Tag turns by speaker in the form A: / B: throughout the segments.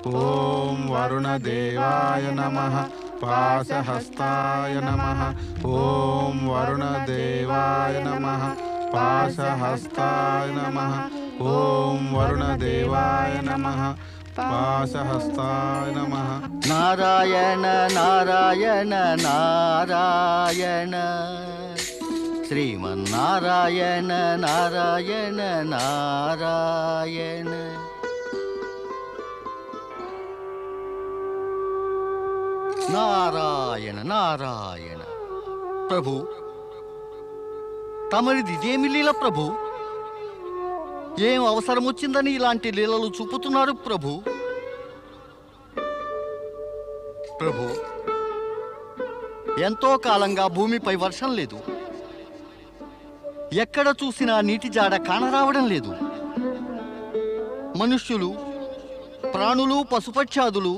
A: ఓం వరుణదేవాయ నమః పాశహస్తాయ నమః. ఓం వరుణదేవాయ నమః పాశహస్తాయ నమః. ఓం వరుణదేవాయ నమః పాశహస్తాయ నమః.
B: నారాయణ నారాయణ నారాయణ శ్రీమన్నారాయణ నారాయణ నారాయణ. నారాయణ నారాయణ. ప్రభు, తమరిది ఇదేమి లీల ప్రభు? ఏం అవసరం వచ్చిందని ఇలాంటి లీలలు చూపుతున్నారు ప్రభు? ప్రభు, ఎంతో కాలంగా భూమిపై వర్షం లేదు. ఎక్కడ చూసినా నీటి జాడ కానరావడం లేదు. మనుష్యులు, ప్రాణులు, పశుపక్షాదులు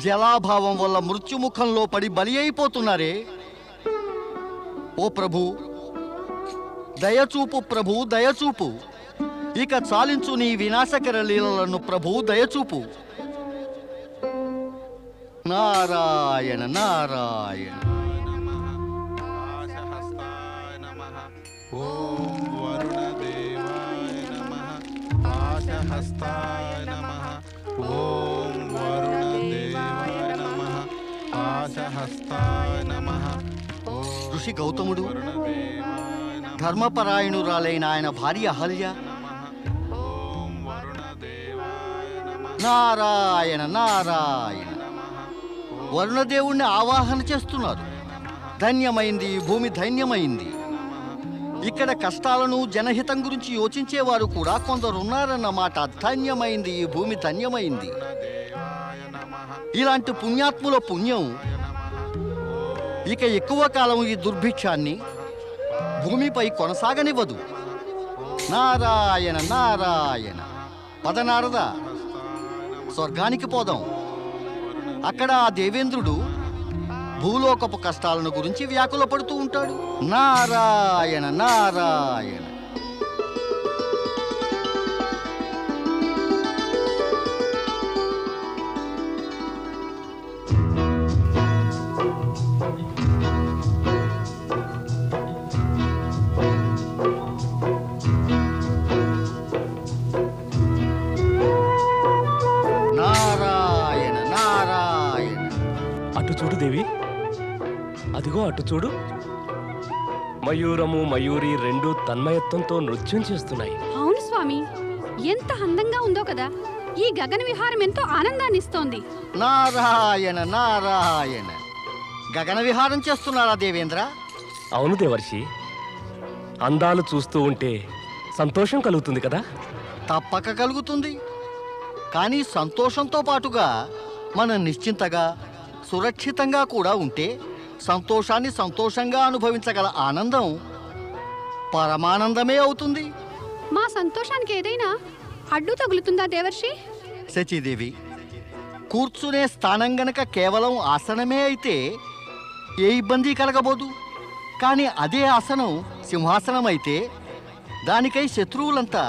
B: జలాభావం వల్ల మృత్యుముఖంలో పడి బలి అయిపోతున్నారే. ఓ ప్రభు, దయచూపు ప్రభు, దయచూపు. ఇక చాలించు నీ వినాశకర లీలలను ప్రభు, దయచూపు. నారాయణ నారాయణ.
A: పాశహస్తాయ నమః. ఓం వరుణదేవాయ నమః పాశహస్తాయ నమః. ఓం వరుణదేవాయ నమః పాశహస్తాయ నమః.
B: ఋషి గౌతముడు
A: వరుణదేవాయ నమః
B: ధర్మపరాయణురాలైన ఆయన భార్య అహల్య
A: నమః. ఓం వరుణదేవాయ నమః
B: నారాయణ నారాయణ వరుణదేవుణ్ణి ఆవాహన చేస్తున్నారు. ధన్యమైంది ఈ భూమి, ధన్యమైంది. ఇక్కడ కష్టాలను, జనహితం గురించి యోచించేవారు కూడా కొందరున్నారన్నమాట. ధన్యమైంది ఈ భూమి, ధన్యమైంది. ఇలాంటి పుణ్యాత్ముల పుణ్యం ఇక ఎక్కువ కాలం ఈ దుర్భిక్షాన్ని భూమిపై కొనసాగనివ్వదు. నారాయణ నారాయణ. పదనారద, స్వర్గానికి పోదాం. అక్కడ ఆ దేవేంద్రుడు భూలోకపు కష్టాలను గురించి వ్యాకుల పడుతూ ఉంటాడు. నారాయణ నారాయణ. నారాయణ నారాయణ.
C: అటు చూడు దేవి, అదిగో అటు చూడు. మయూరము మయూరి రెండు తన్మయత్వంతో నృత్యం చేస్తున్నాయి.
D: అవును స్వామి, ఎంత అందంగా ఉందో కదా. ఈ గగన విహారం ఎంతో ఆనందాన్ని ఇస్తోంది.
B: నారాయణ నారాయణ. గగన విహారం చేస్తున్నారా దేవేంద్ర?
C: అవును దేవర్షి, అందాలు చూస్తూ ఉంటే సంతోషం కలుగుతుంది కదా.
B: తప్పక కలుగుతుంది. కానీ సంతోషంతో పాటుగా మనం నిశ్చింతగా, సురక్షితంగా కూడా ఉంటే సంతోషాన్ని సంతోషంగా అనుభవించగల ఆనందం పరమానందమే అవుతుంది.
D: మా సంతోషానికి ఏదైనా అడ్డు తగులుతుందా దేవర్షి?
B: శచీదేవి, కూర్చునే స్థానం గనక కేవలం ఆసనమే అయితే ఏ ఇబ్బంది కలగబోదు. కానీ అదే ఆసనం సింహాసనం అయితే దానికై శత్రువులంతా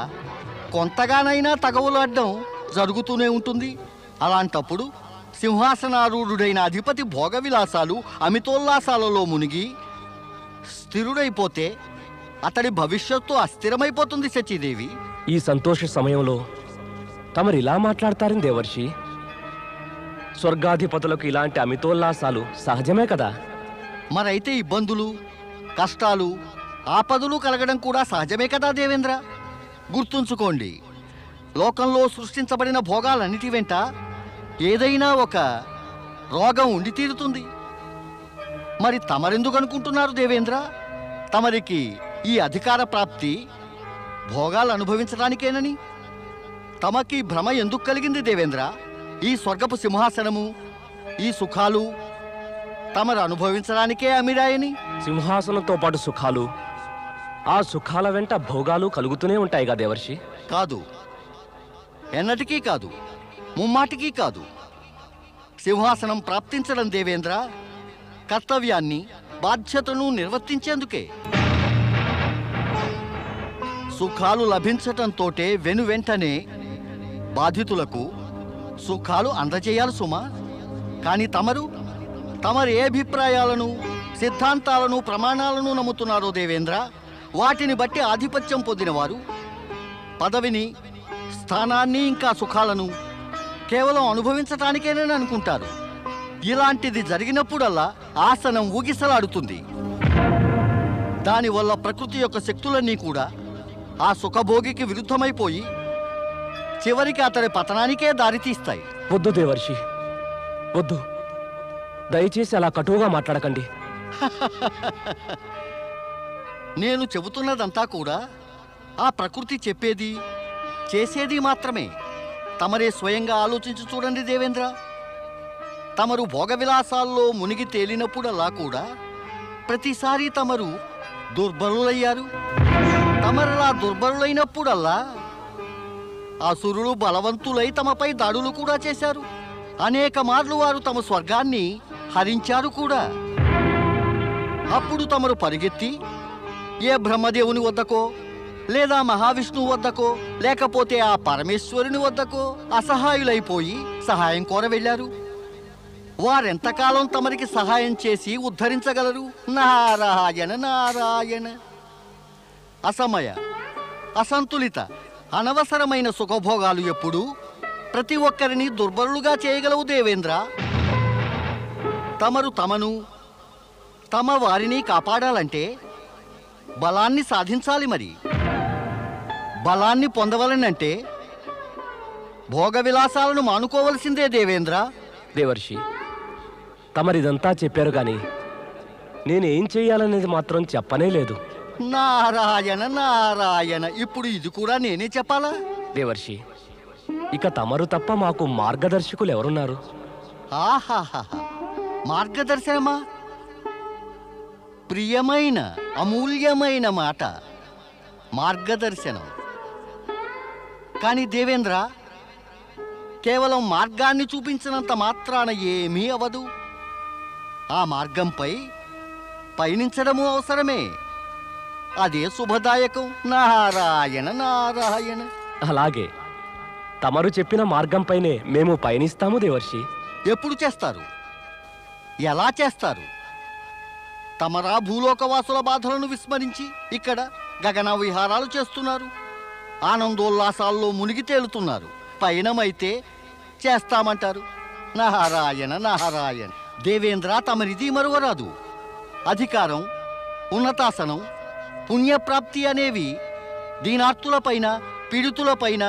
B: కొంతగానైనా తగవులాడడం జరుగుతూనే ఉంటుంది. అలాంటప్పుడు సింహాసనారూఢుడైన అధిపతి భోగ విలాసాలు, అమితోల్లాసాలలో మునిగి స్థిరుడైపోతే అతడి భవిష్యత్తు అస్థిరమైపోతుంది. శచీదేవి,
C: ఈ సంతోష సమయంలో తమరు ఇలా మాట్లాడతారని దేవర్షి. స్వర్గాధిపతులకు ఇలాంటి అమితోల్లాసాలు సహజమే కదా.
B: మరైతే ఇబ్బందులు, కష్టాలు, ఆపదలు కలగడం కూడా సహజమే కదా దేవేంద్ర. గుర్తుంచుకోండి, లోకంలో సృష్టించబడిన భోగాలన్నిటి వెంట ఏదైనా ఒక రోగం ఉండి తీరుతుంది. మరి తమరెందుకు అనుకుంటున్నారు దేవేంద్ర? తమరికి ఈ అధికార ప్రాప్తి భోగాలు అనుభవించడానికేనని? తమకి భ్రమ ఎందుకు కలిగింది దేవేంద్ర? ఈ స్వర్గపు సింహాసనము, ఈ సుఖాలు తమరు అనుభవించడానికే అమిరాయని.
C: సింహాసనంతో పాటు సుఖాలు, ఆ సుఖాల వెంట భోగాలు కలుగుతూనే ఉంటాయిగా దేవర్షి.
B: కాదు, ఎన్నటికీ కాదు, ముమ్మాటికి కాదు. సింహాసనం ప్రాప్తించడం దేవేంద్ర కర్తవ్యాన్ని, బాధ్యతను నిర్వర్తించేందుకే. సుఖాలు లభించటంతోటే వెనువెంటనే బాధితులకు సుఖాలు అందజేయాలి సుమా. కానీ తమరు ఏ అభిప్రాయాలను, సిద్ధాంతాలను, ప్రమాణాలను నమ్ముతున్నారో దేవేంద్ర, వాటిని బట్టి ఆధిపత్యం పొందినవారు పదవిని, స్థానాన్ని, ఇంకా సుఖాలను కేవలం అనుభవించటానికేనని అనుకుంటారు. ఇలాంటిది జరిగినప్పుడల్లా ఆసనం ఊగిసలాడుతుంది. దానివల్ల ప్రకృతి యొక్క శక్తులన్నీ కూడా ఆ సుఖభోగికి విరుద్ధమైపోయి చివరికి అతడి పతనానికే దారితీస్తాయి.
C: వద్దు దేవర్షి, వద్దు. దయచేసి అలా కటువుగా మాట్లాడకండి.
B: నేను చెబుతున్నదంతా కూడా ఆ ప్రకృతి చెప్పేది, చేసేది మాత్రమే. తమరే స్వయంగా ఆలోచించి చూడండి దేవేంద్ర. తమరు భోగ విలాసాల్లో మునిగి తేలినప్పుడల్లా కూడా ప్రతిసారి తమరు దుర్బలులయ్యారు. తమరలా దుర్బలులైనప్పుడల్లా అసురులు బలవంతులై తమపై దాడులు కూడా చేశారు. అనేక మార్లు వారు తమ స్వర్గాన్ని హరించారు కూడా. అప్పుడు తమరు పరిగెత్తి ఏ బ్రహ్మదేవుని వద్దకో, లేదా మహావిష్ణువు వద్దకో, లేకపోతే ఆ పరమేశ్వరుని వద్దకో అసహాయులైపోయి సహాయం కోర వెళ్ళారు. వారెంతకాలం తమరికి సహాయం చేసి ఉద్ధరించగలరు? నారాయణ నారాయణ. అసమయ, అసంతులిత, అనవసరమైన సుఖభోగాలు ఎప్పుడూ ప్రతి ఒక్కరిని దుర్బలులుగా చేయగలవు దేవేంద్ర. తమను, తమ వారిని కాపాడాలంటే బలాన్ని సాధించాలి. మరి బలాన్ని పొందవలనంటే భోగ విలాసాలను మానుకోవలసిందే దేవేంద్ర.
C: దేవర్షి, తమరిదంతా చెప్పారు కానీ నేనేం చెయ్యాలనేది మాత్రం చెప్పనే లేదు.
B: నారాయణ నారాయణ. ఇప్పుడు ఇది కూడా నేనే చెప్పాలా?
C: దేవర్షి, ఇక తమరు తప్ప మాకు మార్గదర్శకులు ఎవరున్నారు?
B: ఆహాహా, మార్గదర్శనమా? ప్రియమైన అమూల్యమైన మాట, మార్గదర్శనం. కానీ దేవేంద్ర, కేవలం మార్గాన్ని చూపించినంత మాత్రాన ఏమీ అవదు. ఆ మార్గంపై పయనించడము అవసరమే. అదే శుభదాయకం. నారాయణ నారాయణ.
C: అలాగే తమరు చెప్పిన మార్గంపైనే మేము పయనిస్తాము దేవర్షి.
B: ఎప్పుడు చేస్తారు? ఎలా చేస్తారు? తమరా భూలోకవాసుల బాధలను విస్మరించి ఇక్కడ గగన విహారాలు చేస్తున్నారు. ఆనందోల్లాసాల్లో మునిగి తేలుతున్నారు. పయనమైతే చేస్తామంటారు. నారాయణ నారాయణ. దేవేంద్ర, తమరిది మరువరాదు. అధికారం, ఉన్నతాసనం, పుణ్యప్రాప్తి అనేవి దీనార్తులపైన, పీడితులపైన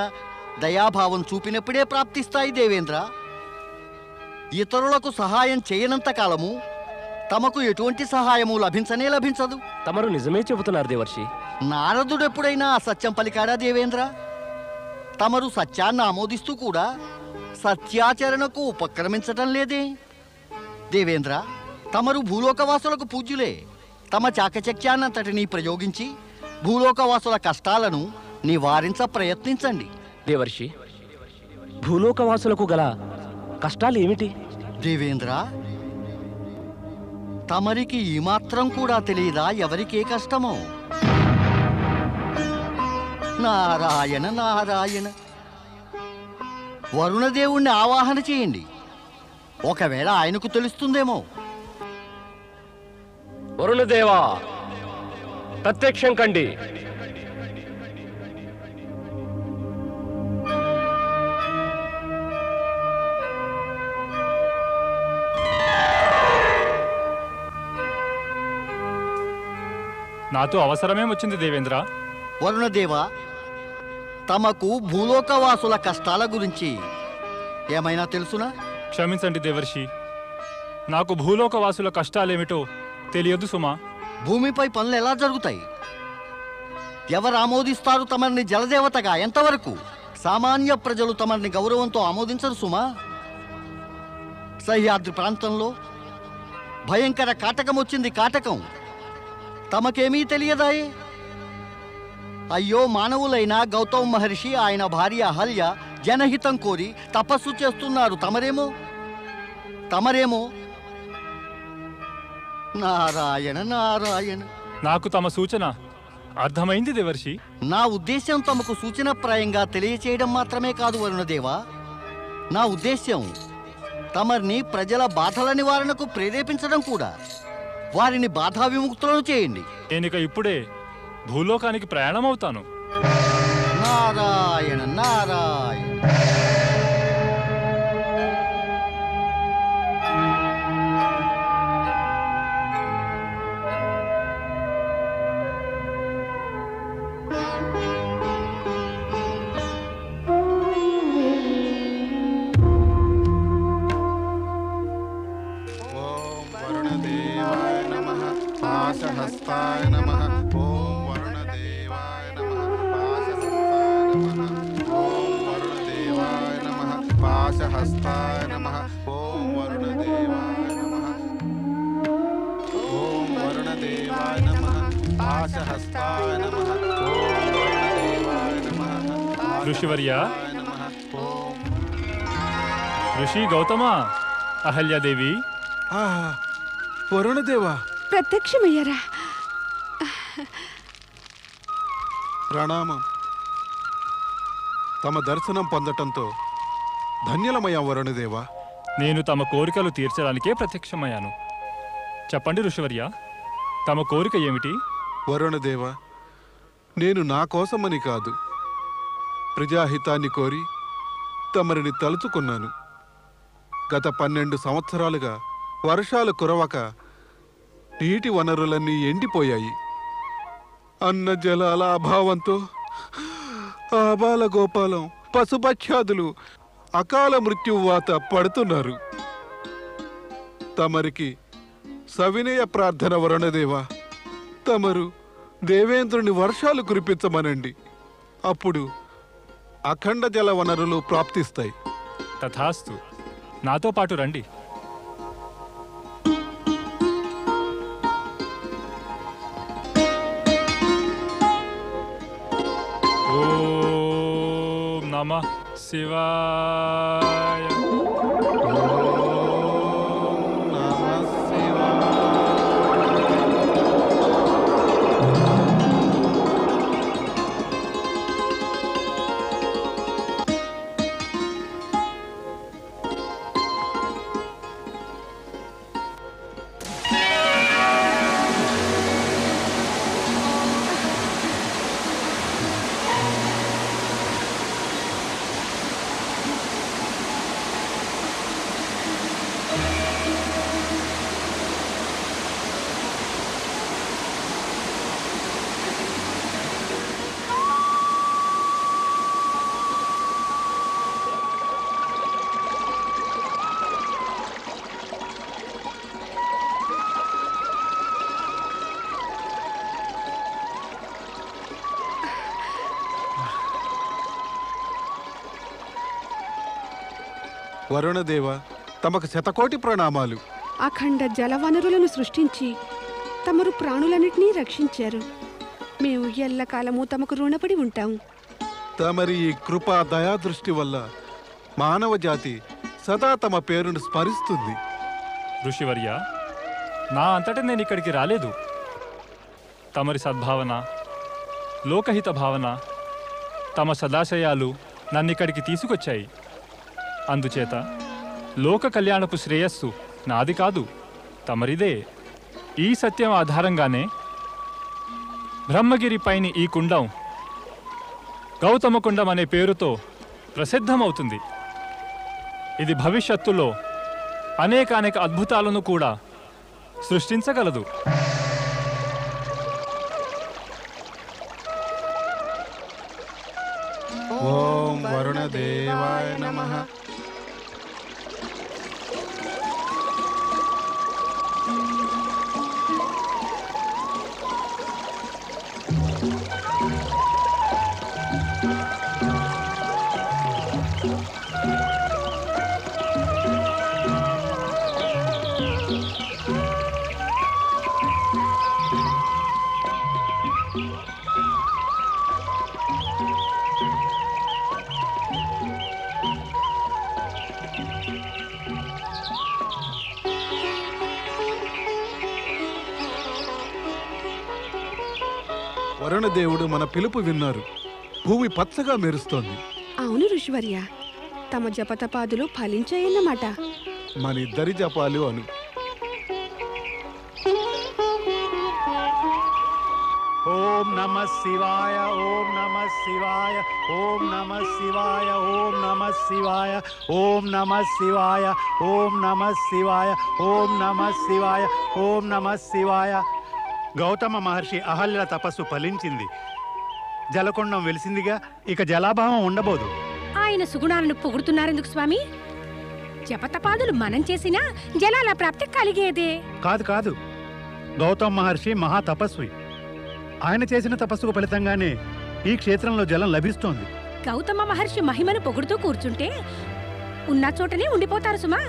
B: దయాభావం చూపినప్పుడే ప్రాప్తిస్తాయి దేవేంద్ర. ఇతరులకు సహాయం చేయనంత కాలము తమకు ఎటువంటి సహాయము లభించనే లభించదు.
C: తమరు నిజమే చెబుతున్నారు దేవర్షి.
B: నారదుడెప్పుడైనా అసత్యం పలికాడా దేవేంద్ర? తమరు సత్యాన్ని ఆమోదిస్తూ కూడా సత్యాచరణకు ఉపక్రమించటం లేదే దేవేంద్ర. తమరు భూలోకవాసులకు పూజ్యులే. తమ చాకచక్యాన్నంతటినీ ప్రయోగించి భూలోకవాసుల కష్టాలను నివారించ ప్రయత్నించండి.
C: దేవర్షి, భూలోకవాసులకు గల కష్టాలు ఏమిటి?
B: దేవేంద్ర, తమరికి ఈ మాత్రం కూడా తెలియదా ఎవరికే కష్టమో? నారాయణ నారాయణ. వరుణదేవుణ్ణి ఆవాహన చేయండి. ఒకవేళ ఆయనకు తెలుస్తుందేమో.
C: వరుణదేవా, ప్రత్యక్షం కండి.
E: నాతో అవసరమే వచ్చింది దేవేంద్ర.
B: వరుణదేవ, తమకు భూలోకవాసుల కష్టాల గురించి ఏమైనా తెలుసునా?
E: క్షమించండి దేవర్షి, నాకు భూలోకవాసుల కష్టాలేమిటో తెలియదు సుమా.
B: భూమిపై పనులు ఎలా జరుగుతాయి? ఎవరు ఆమోదిస్తారు తమని జలదేవతగా? ఎంతవరకు? సామాన్య ప్రజలు తమని గౌరవంతో ఆమోదించరు సుమా. సహ్యాద్రి ప్రాంతంలో భయంకర కాటకం వచ్చింది. కాటకం తమకేమీ తెలియదాయే. అయ్యో, మానవులైన గౌతమ మహర్షి, ఆయన భార్య అహల్య జనహితం కోరి తపస్సు చేస్తున్నారు. తమరేమో నారాయణ నారాయణ.
E: నాకు తమ సూచన అర్థమైంది దేవర్షి.
B: నా ఉద్దేశ్యం తమకు సూచనప్రాయంగా తెలియచేయడం మాత్రమే కాదు వరుణదేవా. నా ఉద్దేశ్యం తమరిని ప్రజల బాధల నివారణకు ప్రేరేపించడం కూడా. వారిని బాధా విముక్తులను చేయండి.
E: నేనిక ఇప్పుడే భూలోకానికి ప్రయాణమవుతాను.
B: నారాయణ నారాయణ.
A: ఓం వరుణదేవాయ నమః పాశహస్తాయ నమః. ఓం వరుణదేవాయ నమః పాశహస్తాయ నమః. ఓం వరుణదేవాయ నమః పాశహస్తాయ నమః. ఓం వరుణదేవాయ నమః. ఓం వరుణదేవాయ నమః పాశహస్తాయ నమః. ఓం వరుణదేవాయ నమః
E: ఋషివర్య,
A: పాశహస్తాయ నమః. ఓం
E: ఋషి గౌతమ, అహల్యాదేవి,
A: వరుణదేవా
F: ప్రత్యక్షమయ్యారా?
A: ప్రణామం. తమ దర్శనం పొందటంతో ధన్యులమయ్యాం వరుణదేవా.
E: నేను తమ కోరికలు తీర్చడానికే ప్రత్యక్షమయ్యాను. చెప్పండి ఋషివర్య, తమ కోరిక ఏమిటి?
A: వరుణదేవా, నేను నా కోసమని కాదు, ప్రజాహితాన్ని కోరి తమరిని తలుచుకున్నాను. గత 12 సంవత్సరాలుగా వర్షాలు కురవక నీటి వనరులన్నీ ఎండిపోయాయి. అన్న జలాల అభావంతో ఆబాల గోపాలం, పశుపక్షాదులు అకాల మృత్యువాత పడుతున్నారు. తమరికి సవినయ ప్రార్థన వరుణదేవా. తమరు దేవేంద్రుని వర్షాలు కురిపించమనండి. అప్పుడు అఖండ జల వనరులు ప్రాప్తిస్తాయి.
E: తథాస్తు. నాతో పాటు రండి. ఓం నమః శివాయ.
A: నమః శివాయ. వరుణదేవ, తమకు శతకోటి ప్రణామాలు.
F: అఖండ జలవనరులను సృష్టించి తమరు ప్రాణులన్నిటినీ రక్షించారు. మేము ఎల్లకాలము తమకు రుణపడి ఉంటాము.
A: తమరి ఈ కృపా దయాదృష్టి వల్ల మానవ జాతి సదా తమ పేరును స్మరిస్తుంది.
E: ఋషివర్య, నా అంతటా నేను ఇక్కడికి రాలేదు. తమరి సద్భావన, లోకహిత భావన, తమ సదాశయాలు నన్నిక్కడికి తీసుకొచ్చాయి. అందుచేత లోక కళ్యాణపు శ్రేయస్సు నాది కాదు, తమరిదే. ఈ సత్యం ఆధారంగానే బ్రహ్మగిరి పైని ఈ కుండం గౌతమ కుండం అనే పేరుతో ప్రసిద్ధమవుతుంది. ఇది భవిష్యత్తులో అనేకానేక అద్భుతాలను కూడా సృష్టించగలదు.
A: ఓం వరుణదేవాయ నమః. వరుణదేవుడు మన పిలుపు విన్నారు. భూమి పచ్చగా మెరుస్తోంది.
F: అవును ఋషివర్య, తమ జపతపాదులు ఫలించాయన్నమాట.
A: మనిద్దరి జపాలు అను.
G: ఓం నమః శివాయ, ఓం నమః శివాయ, ఓం నమః శివాయ, ఓం నమః శివాయ, ఓం నమః శివాయ, ఓం నమః శివాయ, ఓం నమః శివాయ, ఓం నమః శివాయ. గౌతమ మహర్షి అహల్యల తపస్సు ఫలించింది. జలకొండం వెలిసిందిగా, ఇక జలాభావం ఉండబోదు.
H: ఆయన సుగుణాలను పొగుడుతున్నారెందుకు స్వామి? జపతపాదులు మనం చేసినా జలాల ప్రాప్తి కలిగేదే.
G: కాదు కాదు, గౌతమ మహర్షి మహా తపస్వి. ఆయన చేసిన తపస్సుకు ఫలితంగానే ఈ క్షేత్రంలో జలం లభిస్తోంది.
H: గౌతమ మహర్షి మహిమను పొగుడుతూ కూర్చుంటే ఉన్న చోటనే ఉండిపోతారు సుమా.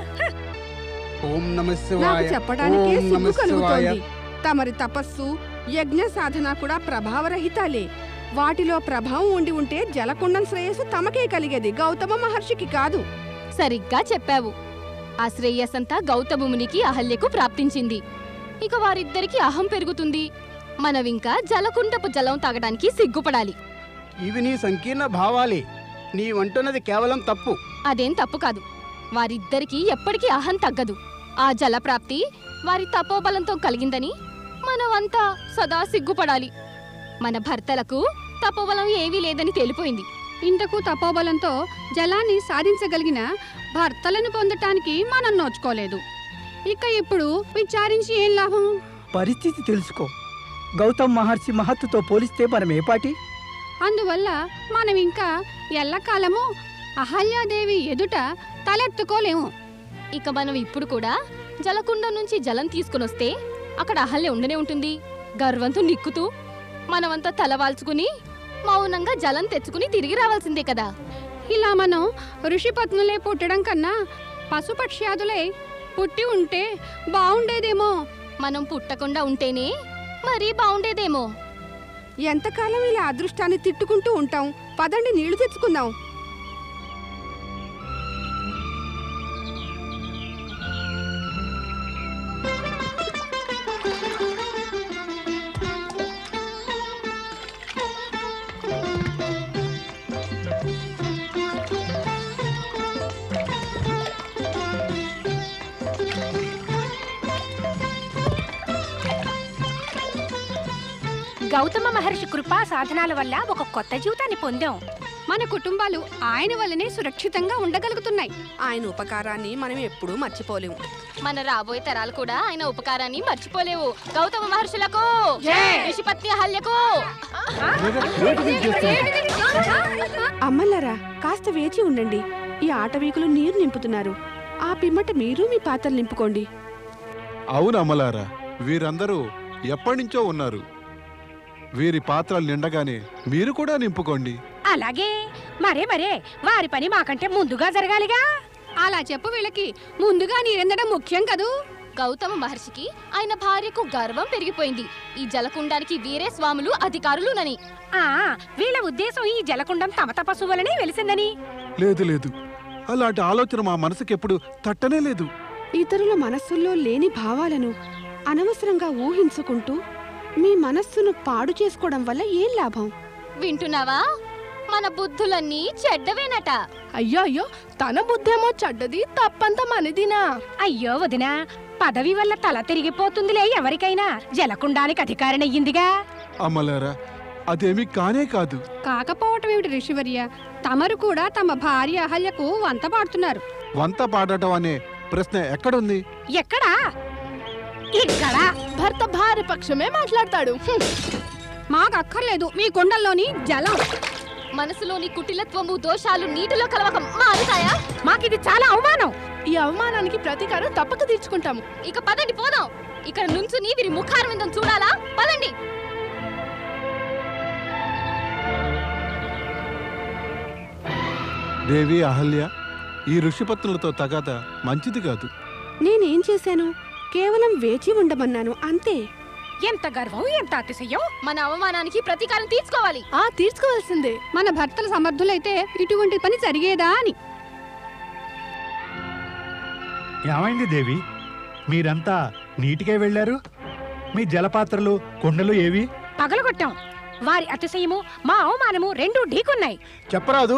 I: ఓం నమః
F: నాకు
I: శివాయ,
F: చెప్పడానికే
I: ఓం
F: సిగ్గు
I: నమః శివాయ.
F: కలుగుతోంది. తమరి తపస్సు, యజ్ఞ సాధన కూడా ప్రభావరహితాలే. వాటిలో ప్రభావం ఉండి ఉంటే జలకుండం శ్రేయస్సు తమకే కలిగేది, గౌతమ మహర్షికి కాదు.
J: సరిగ్గా చెప్పావు. ఆ శ్రేయస్సంతా గౌతమునికి అహల్యకు ప్రాప్తించింది. ఇక వారిద్దరికి అహం పెరుగుతుంది. మనవింకా జలకుండపు జలం తాగడానికి సిగ్గుపడాలి.
I: ఇవి నీ సంకీర్ణ భావాలే. నీ వంటున్నది కేవలం తప్పు.
J: అదేం తప్పు కాదు. వారిద్దరికీ ఎప్పటికీ అహం తగ్గదు. ఆ జలప్రాప్తి వారి తపోబలంతో కలిగిందని మనమంతా సదా సిగ్గుపడాలి. మన భర్తలకు తపోబలం ఏమీ లేదని తేలిపోయింది.
D: ఇంతకు తపోబలంతో జలాన్ని సాధించగలిగిన భర్తలను పొందటానికి మనం నోచుకోలేదు. ఇక ఇప్పుడు విచారించి ఏం లాభం?
K: పరిస్థితి తెలుసుకో. గౌతమ్ మహర్షి మహత్తుతో పోలిస్తే మనం ఏపాటి?
D: అందువల్ల మనం ఇంకా ఎల్లకాలము అహల్యాదేవి ఎదుట తలెత్తుకోలేము.
J: ఇక మనం ఇప్పుడు కూడా జలకుండం నుంచి జలం తీసుకునొస్తే అక్కడ అహల్య ఉండనే ఉంటుంది. గర్వంతో నిక్కుతూ మనమంతా తలవాల్చుకుని మౌనంగా జలం తెచ్చుకుని తిరిగి రావాల్సిందే కదా.
D: ఇలా మనం ఋషిపత్నులే పుట్టడం కన్నా పశుపక్ష్యాదులే పుట్టి ఉంటే బాగుండేదేమో.
J: మనం పుట్టకుండా ఉంటేనే మరీ బాగుండేదేమో.
F: ఎంతకాలం ఇలా అదృష్టాన్ని తిట్టుకుంటూ ఉంటాం? పదండి, నీళ్లు తెచ్చుకుందాం.
H: గౌతమ మహర్షి కృపా సాధనాల వల్ల ఒక కొత్త జీవితాన్ని పొందాం.
D: మన కుటుంబాలు ఆయన వల్లనే సురక్షితంగా ఉండగలుగుతున్నాయి.
F: ఆయన ఉపకారాన్ని మనం ఎప్పుడూ మర్చిపోలేము.
J: మన రాబోయే తరాలు కూడా ఆయన ఉపకారాన్ని మర్చిపోలేవు. గౌతమ మహర్షులకు, ఋషిపత్ని అహల్యకు.
F: అమ్మలారా, కాస్త వేచి ఉండండి. ఈ ఆటవీకులు నీరు నింపుతున్నారు. ఆ పిమ్మట మీరు మీ పాత్రలు నింపుకోండి.
A: అవును అమలారా, వీరందరూ ఎప్పటినుంచో ఉన్నారు. వీరి పాత్రలు నిండగానే మీరు కూడా నింపుకోండి.
H: అలాగే. మరే వారి పని మాకంటే ముందుగా జరగాలిగా.
D: అలా చెప్పు. వీళ్ళకి ముందుగా నీరెందడం ముఖ్యం కదూ.
J: గౌతమ మహర్షికి ఆయన భార్యకు గర్వం పెరిగిపోయింది. ఈ జలకుండానికి వీరే స్వాములు, అధికారులునని.
H: వీళ్ళ ఉద్దేశం ఈ జలకుండం తమ తపస్సు వలనే వెలిసిందని.
A: లేదు లేదు, అలాంటి ఆలోచన మా మనసుకెప్పుడు తట్టనే లేదు.
F: ఇతరుల మనస్సుల్లో లేని భావాలను అనవసరంగా ఊహించుకుంటూ మీ మనస్సును పాడు చేసుకోవడం వల్ల ఏం లాభం?
J: వింటున్నావా? మన బుద్ధులన్నీ చెడ్డవేనట.
F: అయ్యో, తన బుద్ధేమో చెడ్డది, తప్పంతా మనదినా?
H: అయ్యో వదినా, పదవి వల్ల తల తిరిగిపోతుందిలే ఎవరికైనా. జలకుండానికి అధికారినయ్యిందిగా.
A: అమలారా, అదేమీ కానే కాదు.
D: కాకపోవటం ఏమిటి ఋషివర్య? తమరు కూడా తమ భార్య అహల్యకు వంత పాడుతున్నారు.
A: వంత పాడటం అనే ప్రశ్న ఎక్కడుంది?
H: ఎక్కడా? ఇక్కడ.
F: భర్త భార్య పక్షమే మాట్లాడతాడు.
D: మాకు అక్కర్లేదు మీ కొండల్లోని జలం.
J: మనసులోని కుటిలత్వము, దోషాలు నీటిలో కలవక మారుతాయా?
H: మాకిది చాలా అవమానం.
F: ఈ అవమానానికి ప్రతీకారం తప్పక తీర్చుకుంటాము.
J: ఇక పదండి, పోదాం. ఇక్కడ నుంచుని వీరి ముఖారవిందం చూడాలా? పదండి.
A: దేవి అహల్య, ఈ ఋషిపత్నులతో తగాదా మంచిది కాదు.
F: నేనేం చేశాను? కేవలం వేచి ఉండమన్నాను, అంతే.
H: ఎంత గర్వం, ఎంత అతిశయం!
J: మన అవమానానికి ప్రతీకారం తీర్చుకోవాలి.
F: తీర్చుకోవాల్సిందే.
D: మన భర్తలు సమర్థులైతే ఇటువంటి పని జరిగేదా అని.
G: ఏమైంది దేవి? మీరంతా నీటికే వెళ్ళారు? మీ జలపాత్రలు, కుండలు ఏవి?
H: పగలగొట్టాం. వారి అతిశయము మా అవమానము రెండూ ఢీకున్నాయి.
I: చెప్పరాదు,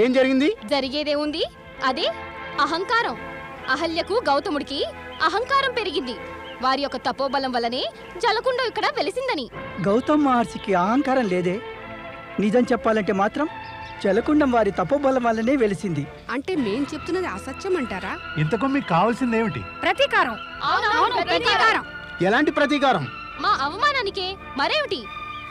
I: ఏం జరిగింది?
J: జరిగేదేముంది? అదే అహంకారం. అహల్యకు గౌతముడికి అహంకారం పెరిగింది. వారి యొక్క తపోబలం వల్లనే జలకుండ ఇక్కడ వెలిసిందని.
K: గౌతమ్ మహర్షికి అహంకారం లేదే. నిజం చెప్పాలంటే మాత్రం జలకుండం వారి తపోబలం వల్లనే వెలిసింది.
F: అంటే మేం చెప్తున్నది అసత్యం అంటారా?
G: ఇంతకు మీకు కావాల్సిందేమిటి?
H: ప్రతీకారం.
J: ప్రతీకారం.
I: ఎలాంటి ప్రతీకారం?
J: మా అవమానానికే మరేమిటి?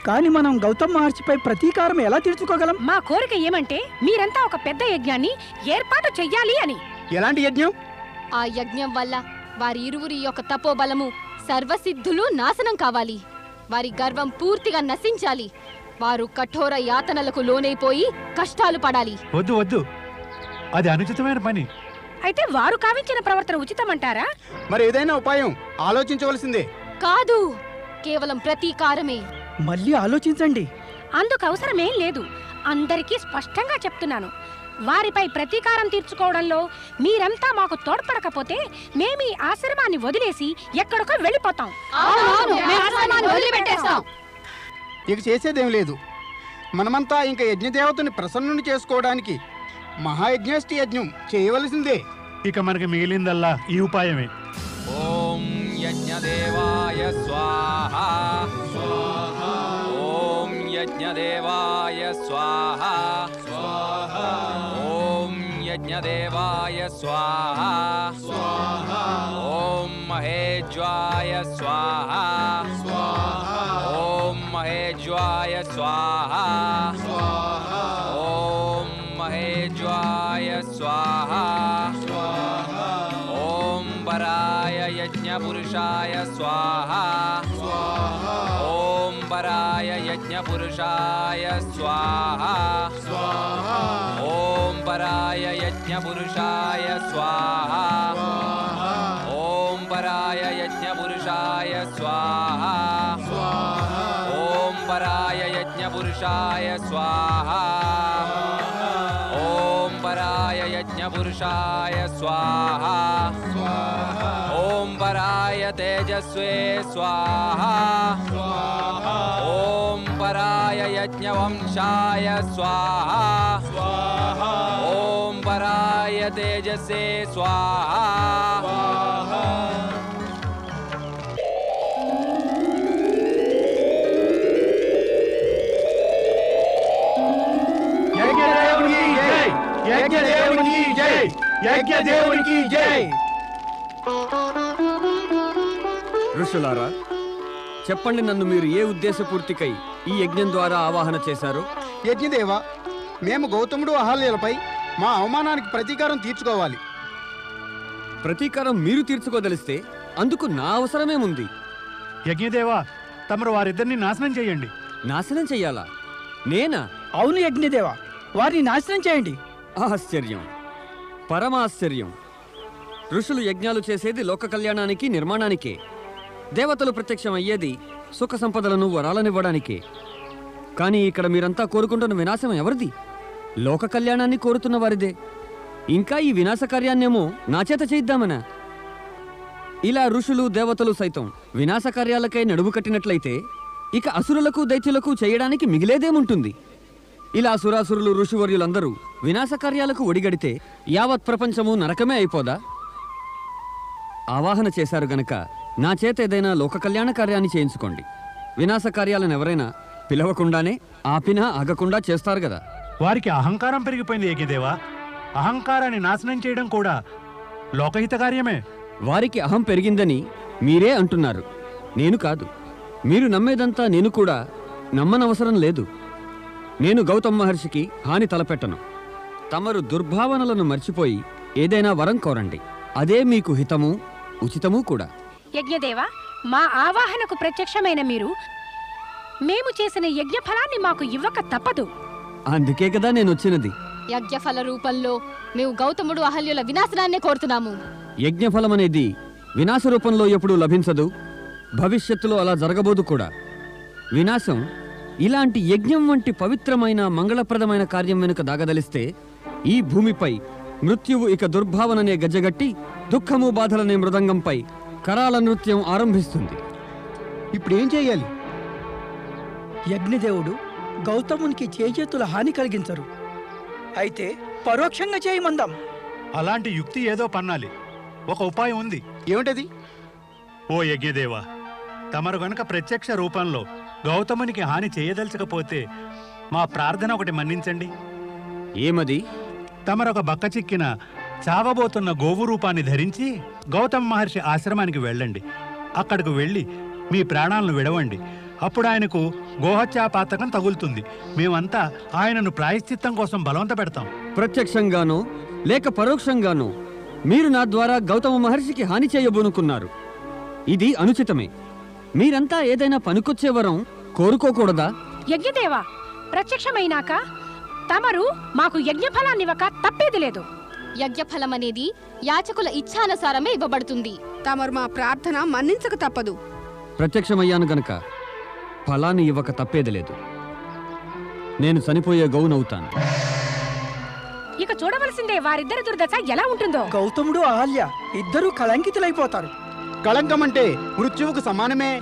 K: కానీ మనం గౌతమ్ మహర్షిపై ప్రతీకారం ఎలా తీర్చుకోగలం?
H: మా కోరిక ఏమంటే మీరంతా ఒక పెద్ద యజ్ఞాన్ని ఏర్పాటు చెయ్యాలి అని.
I: ఎలాంటి యజ్ఞం?
J: ఆ యజ్ఞం వల్ల వారి ఇరువురి యొక్క తపోబలము సర్వసిద్ధులు నాశనం కావాలి. వారి గర్వం పూర్తిగా నశించాలి. వారు కఠోర యాతనలకు లోనైపోయి కష్టాలు పడాలి.
G: వద్దు వద్దు, అది అనుచితమైన పని.
H: అయితే వారు కావించిన ప్రవర్తన ఉచితమంటారా?
I: మరి ఏదైనా ఉపాయం ఆలోచించవలసిందే.
J: కాదు, కేవలం ప్రతీకారమే.
K: మళ్ళీ ఆలోచించండి.
H: అందుకు అవసరమేం లేదు. అందరికీ స్పష్టంగా చెప్తున్నాను. వారిపై ప్రతీకారం తీర్చుకోవడంలో మీరంతా మాకు తోడ్పడకపోతే మేమీ ఆశ్రమాన్ని వదిలేసి ఎక్కడికో వెళ్ళిపోతాం.
I: ఇక చేసేదేం లేదు. మనమంతా ఇంకా యజ్ఞదేవతని ప్రసన్నుని చేసుకోవడానికి మహాయజ్ఞాష్టి యజ్ఞం చేయవలసిందే.
G: ఇక మనకి మిగిలిందల్లా ఈ ఉపాయమే.
L: ఓం యజ్ఞదేవాయ స్వాహా. ఓం యజ్ఞదేవాయ స్వాహా. ఓం యజ్ఞదేవాయ స్వాహా. ఓం మహేజ్వాయ స్వాహా. ఓం మహేజ్వాయ స్వాహా. ఓం మహేజ్వాయ స్వాహా. ఓం వరాయ యజ్ఞపురుషాయ స్వాహా. ఓం వరాయ యజ్ఞపురుషాయ స్వాహా. ఓం వరాయ యజ్ఞపురుషాయ స్వాహా. ఓం వరాయ యజ్ఞపురుషాయ స్వాహా. ఓం వరాయ యజ్ఞపురుషాయ స్వాహా. ఓం వరాయ యజ్ఞపురుషాయ స్వాహా. ఓం వరాయ తేజస్వే స్వాహా. ఓం వరాయ యజ్ఞవంశాయ స్వాహా. ఓం వరాయ తేజసే స్వాహా.
M: ఋషులారా, చెప్పండి, నన్ను మీరు ఏ ఉద్దేశపూర్తికై ఈ యజ్ఞం ద్వారా ఆవాహన చేశారు?
I: యజ్ఞదేవ, మేము గౌతముడు అహల్యలపై మా అవమానానికి ప్రతీకారం తీర్చుకోవాలి.
M: ప్రతీకారం మీరు తీర్చుకోదలిస్తే అందుకు నా అవసరమేముంది?
G: యజ్ఞదేవా, తమరు వారిద్దరిని నాశనం చేయండి.
M: నాశనం చెయ్యాలా? నేనా?
K: అవును యజ్ఞదేవ, వారిని నాశనం చేయండి.
M: ఆశ్చర్యం, పరమాశ్చర్యం. ఋషులు యజ్ఞాలు చేసేది లోక కళ్యాణానికి, నిర్మాణానికే. దేవతలు ప్రత్యక్షమయ్యేది సుఖ సంపదలను, వరాలనివ్వడానికే. కానీ ఇక్కడ మీరంతా కోరుకుంటున్న వినాశం ఎవరిది? లోక కళ్యాణాన్ని కోరుతున్న వారిదే. ఇంకా ఈ వినాశ కార్యాన్నేమో నా చేత చేయిద్దామనా? ఇలా ఋషులు, దేవతలు సైతం వినాశ కార్యాలకై నడుము కట్టినట్లయితే ఇక అసురులకు, దైత్యులకు చేయడానికి మిగిలేదేముంటుంది? ఇలా సురాసురులు, ఋషివర్యులందరూ వినాశ కార్యాలకు ఒడిగడితే యావత్ ప్రపంచము నరకమే అయిపోదా? ఆవాహన చేశారు గనక నా చేత ఏదైనా లోక కళ్యాణ కార్యాన్ని చేయించుకోండి. వినాశ కార్యాలను ఎవరైనా పిలవకుండానే ఆపినా ఆగకుండా చేస్తారు కదా.
G: వారికి అహంకారం పెరిగిపోయింది యజ్ఞదేవా. అహంకారాన్ని నాశనం చేయడం కూడా లోకహిత కార్యమే.
M: వారికి అహం పెరిగిందని మీరే అంటున్నారు, నేను కాదు. మీరు నమ్మేదంతా నేను కూడా నమ్మనవసరం లేదు. నేను గౌతమ్ మహర్షికి హాని తలపెట్టను. తమరు దుర్భావనలను మర్చిపోయి ఏదైనా వరం కోరండి. అదే మీకు హితము, ఉచితము కూడా.
H: యజ్ఞదేవ, మా ఆవాహనకు ప్రత్యక్షమైన మీరు మేము చేసిన యజ్ఞ ఫలాన్ని మాకు ఇవ్వక తప్పదు.
M: అందుకే కదా నేను వచ్చినది.
J: యజ్ఞఫల రూపంలో మేము గౌతముడు, అహల్యుల వినాశనాన్నే కోరుతున్నాము.
M: యజ్ఞఫలం అనేది వినాశ రూపంలో ఎప్పుడూ లభించదు, భవిష్యత్తులో అలా జరగబోదు కూడా. వినాశం ఇలాంటి యజ్ఞం వంటి పవిత్రమైన, మంగళప్రదమైన కార్యం వెనుక దాగదలిస్తే ఈ భూమిపై మృత్యువు ఇక దుర్భావననే గజ్జగట్టి, దుఃఖము, బాధలనే మృదంగంపై కరాల నృత్యం ఆరంభిస్తుంది.
I: ఇప్పుడేం చేయాలి?
K: యజ్ఞదేవుడు గౌతమునికి చేతుల హాని కలిగించరు. అయితే పరోక్షంగా చేయమందాం.
G: అలాంటి యుక్తి ఏదో పన్నాలి. ఒక ఉపాయం ఉంది.
I: ఏమిటది?
G: ఓ యజ్ఞదేవ, తమరు గనుక ప్రత్యక్ష రూపంలో గౌతమునికి హాని చేయదలచకపోతే మా ప్రార్థన ఒకటి మన్నించండి.
M: ఏమది?
G: తమరొక బక్క చిక్కిన చావబోతున్న గోవు రూపాన్ని ధరించి గౌతమ మహర్షి ఆశ్రమానికి వెళ్ళండి. అక్కడికి వెళ్ళి మీ ప్రాణాలను విడవండి. అప్పుడు ఆయనకు గోహత్యాపాతకం తగులుతుంది. మేమంతా ఆయనను ప్రాయశ్చిత్తం కోసం బలవంత పెడతాం.
M: ప్రత్యక్షంగానో లేక పరోక్షంగానో మీరు నా ద్వారా గౌతమ మహర్షికి హాని చేయబోనుకున్నారు. ఇది అనుచితమే. మీరంతా ఏదైనా పనికొచ్చే వరం కోరుకోకూడదా?
H: యజ్ఞదేవా, ప్రత్యక్షమైనాక తమరు మాకు యజ్ఞఫలాన్నివ్వక తప్పేది లేదు.
J: యజ్ఞఫలం అనేది యాచకుల ఇచ్ఛానుసారమే ఇవ్వబడుతుంది.
F: తమరు మా ప్రార్థన మన్నించక తప్పదు.
M: ప్రత్యక్షమయ్యాను గనక ఫలాన్ని ఇవ్వక తప్పేది లేదు. నేను చనిపోయే గౌనవుతాను.
H: ఇక చూడవలసిందే వారిద్దరి దుర్దశ ఎలా ఉంటుందో.
K: గౌతముడు అహల్య ఇద్దరూ కళంకితులైపోతారు.
I: కళంకం అంటే మృత్యువుకు సమానమే.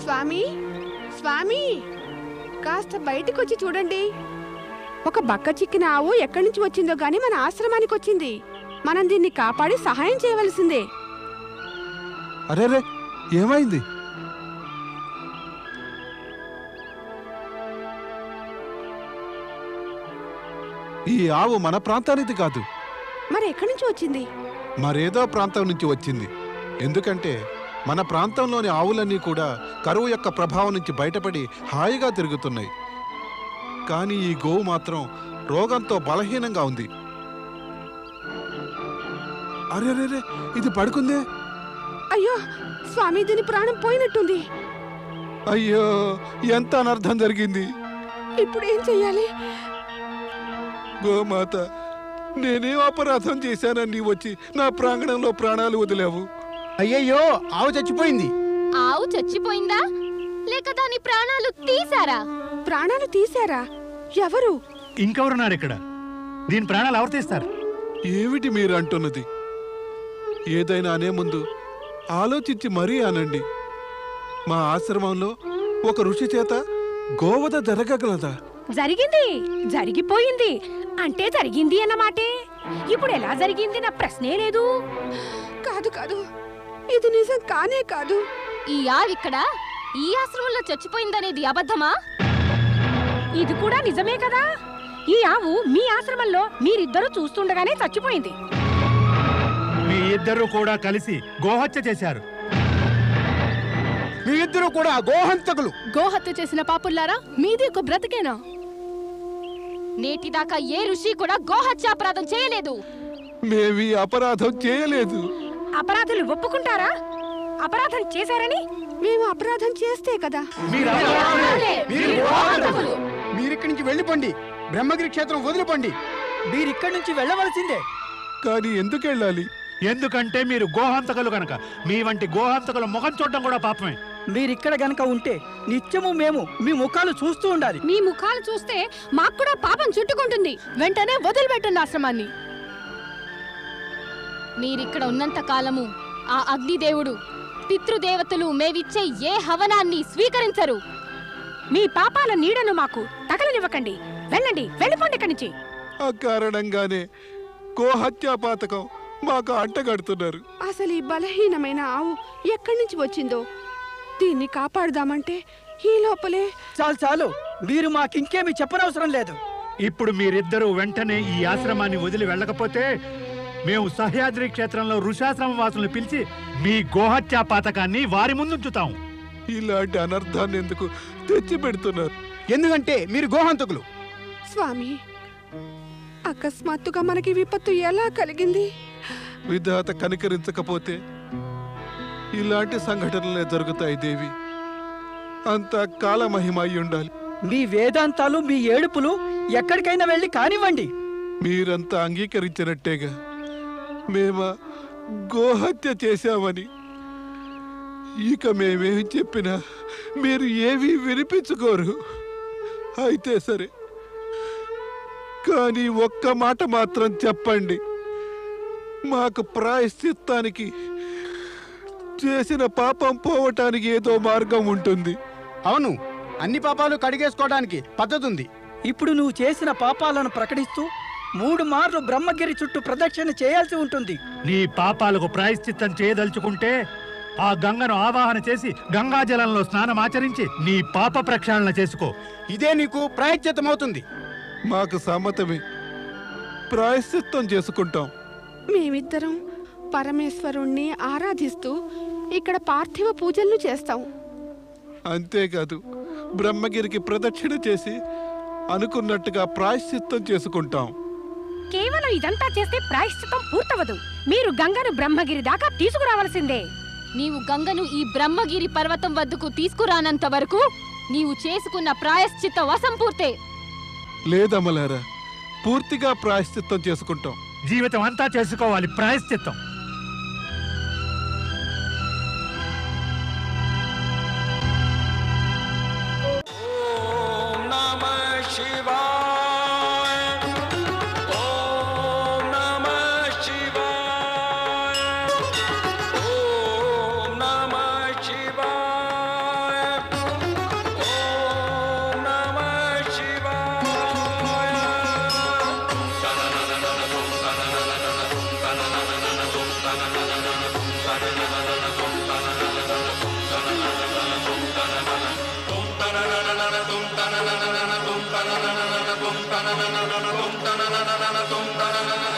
F: స్వామి, స్వామి, కాస్త బయటికి వచ్చి చూడండి. ఒక బక్క చిక్కిన ఆవు ఎక్కడి నుంచి వచ్చిందో గాని మన ఆశ్రమానికి వచ్చింది. మనం దీన్ని కాపాడి సహాయం చేయవలసిందే.
A: అరేరే, ఏమైంది? ఈ ఆవు మన ప్రాంతానికి కాదు,
F: మరి ఎక్కడి నుంచి వచ్చింది?
A: మరేదో ప్రాంతం నుంచి వచ్చింది. ఎందుకంటే మన ప్రాంతంలోని ఆవులన్నీ కూడా కరువు యొక్క ప్రభావం నుంచి బయటపడి హాయిగా తిరుగుతున్నాయి. కానీ ఈ గోవు మాత్రం రోగంతో బలహీనంగా ఉంది. అరేరే, ఇది పడుకుందే.
F: అయ్యో స్వామి, దీని ప్రాణం పోయినట్టుంది.
A: అయ్యో, ఎంత అనర్థం జరిగింది.
F: ఇప్పుడు ఏం చెయ్యాలి?
A: గోమాత, నేనేం అపరాధం చేశానని వచ్చి నా ప్రాంగణంలో ప్రాణాలు వదిలేవు?
I: అయ్యయ్యో, ఆవు చచ్చిపోయింది.
J: ఆవు చచ్చిపోయిందా లేక దాని ప్రాణాలు తీశారా?
F: ప్రాణాలు తీశారా? ఎవరు?
G: ఇంకెవరున్నారు ఇక్కడ? దీని ప్రాణాలు ఎవరు తీస్తారు?
A: ఏమిటి మీరు అంటున్నది? ఏదైనా అనే ముందు ఆలోచించి మరీ అనండి. మా ఆశ్రమంలో ఒక ఋషి చేత గోవధ జరగగలదా?
H: జరిగింది, జరిగిపోయింది. అంటే జరిగింది అన్నమాటే. ఇప్పుడు ఎలా జరిగింది నా ప్రశ్నే లేదు.
F: కాదు కాదు, ఇది నిజం కానే కాదు.
J: ఈ ఆవిక్కడ ఈ ఆశ్రమంలో చచ్చిపోయిందనేది అబద్ధమా?
H: ఇది కూడా నిజమే కదా. ఈ ఆవు మీ ఆశ్రమంలో మీరిద్దరూ చూస్తుండగానే చచ్చిపోయింది.
G: మీ ఇద్దరు కూడా కలిసి గోహత్య చేశారు.
I: మీ ఇద్దరు కూడా గోహంతకులు.
F: గోహత్య చేసిన పాపుల్లారా, మీది ఒక బ్రతికేనా?
J: నేటిదాకా ఏ ఋషి కూడా గోహత్యాపరాధం చేయలేదు.
A: మేమీ అపరాధం చేయలేదు.
H: అపరాధులు ఒప్పుకుంటారా? అపరాధం చేశారని?
F: మేము అపరాధం చేస్తే కదా.
I: మీరిక్కడి నుంచి వెళ్ళిపోండి. బ్రహ్మగిరి క్షేత్రం వదిలిపోండి.
K: మీరిక్కడి నుంచి వెళ్ళవలసిందే.
A: కానీ ఎందుకు వెళ్ళాలి?
G: ఎందుకంటే మీరు గోహంతకులు గనక. మీ వంటి గోహంతకుల ముఖం చూడడం కూడా పాపమే.
K: మీరిక్కడ గనక ఉంటే నిత్యము మేము మీ ముఖాలు చూస్తూ ఉండాలి.
D: మీ ముఖాలు చూస్తే మాకు కూడా పాపం చుట్టుకుంటుంది.
F: వెంటనే వదిలిపెట్టండి ఆశ్రమాన్ని.
J: మీరిక్కడ ఉన్నంత కాలము ఆ అగ్నిదేవుడు, పితృదేవతలు మేవిచ్చే ఏ హవనాన్ని స్వీకరించరు.
H: మీ పాపాల నీడను మాకు తగలనివ్వకండి. వెళ్ళండి, వెళ్ళిపోండి ఇక్కడి నుంచి.
A: ఆ కారణంగానే గోహత్యాపాతకం మాకు అంటగడుతున్నారు.
F: అసలు ఈ బలహీనమైన ఆవు ఎక్కడి నుంచి వచ్చిందో దీన్ని కాపాడుదామంటే ఈ లోపలే.
K: చాలు చాలు, మీరు మాకింకేమీ చెప్పనవసరం లేదు.
G: ఇప్పుడు మీరిద్దరూ వెంటనే ఈ ఆశ్రమాన్ని వదిలి వెళ్ళకపోతే మేము సహ్యాద్రి క్షేత్రంలో ఋషాశ్రమ వాసులను పిలిచి మీ గోహత్యా పాతకాన్ని వారి ముందుంచుతాం.
A: ఇలాంటి అనర్థాన్ని ఎందుకు తెచ్చి పెడుతున్నారు?
I: ఎందుకంటే మీరు గోహంతకులు.
F: స్వామి, అకస్మాత్తుగా మనకి విపత్తు ఎలా కలిగింది?
A: విధాత కనికరించకపోతే ఇలాంటి సంఘటనలే జరుగుతాయి దేవి. అంత కాలమహిమ అయి ఉండాలి.
K: మీ వేదాంతాలు మీ ఏడుపులు ఎక్కడికైనా వెళ్ళి కానివ్వండి.
A: మీరంతా అంగీకరించినట్టేగా మేము గోహత్య చేశామని. ఇక మేమేం చెప్పినా మీరు ఏమీ వినిపించుకోరు. అయితే సరే, కానీ ఒక్క మాట మాత్రం చెప్పండి. మాకు ప్రాయశ్చిత్తానికి, చేసిన పాపం పోవటానికి ఏదో మార్గం ఉంటుంది.
I: అవును, అన్ని పాపాలు కడిగేసుకోవడానికి పద్ధతి ఉంది.
K: ఇప్పుడు నువ్వు చేసిన పాపాలను ప్రకటిస్తూ 3 మార్లు బ్రహ్మగిరి చుట్టూ ప్రదక్షిణ చేయాల్సి ఉంటుంది.
G: నీ పాపాలకు ప్రాయశ్చిత్తం చేయదలుచుకుంటే ఆ గంగను ఆవాహన చేసి గంగాజలంలో స్నానమాచరించి నీ పాప ప్రక్షాళన చేసుకో.
I: ఇదే నీకు ప్రాయశ్చిత్తం అవుతుంది.
A: మాకు సమ్మతమే, ప్రాయశ్చిత్తం చేసుకుంటాం.
F: మేమిద్దరం పరమేశ్వరుణ్ణి ఆరాధిస్తూ ఇక్కడ పార్థివ పూజలను చేస్తాం.
A: అంతేకాదు, బ్రహ్మగిరికి ప్రదక్షిణ చేసి అనుకున్నట్టుగా ప్రాయశ్చిత్తం చేసుకుంటాం.
H: కేవలం ఇదంతా చేస్తే ప్రాయశ్చిత్తం పూర్తవదు. మీరు గంగను బ్రహ్మగిరి దాకా తీసుకురావాల్సిందే.
J: నీవు గంగను ఈ బ్రహ్మగిరి పర్వతం వద్దకు తీసుకురానంత వరకు నీవు చేసుకున్న ప్రాయశ్చిత్త అసంపూర్తే.
A: లేదమ్మలారా, పూర్తిగా ప్రాయశ్చిత్తం చేసుకుంటాం.
G: జీవితం అంతా చేసుకోవాలి ప్రాయశ్చిత్తం.
L: tum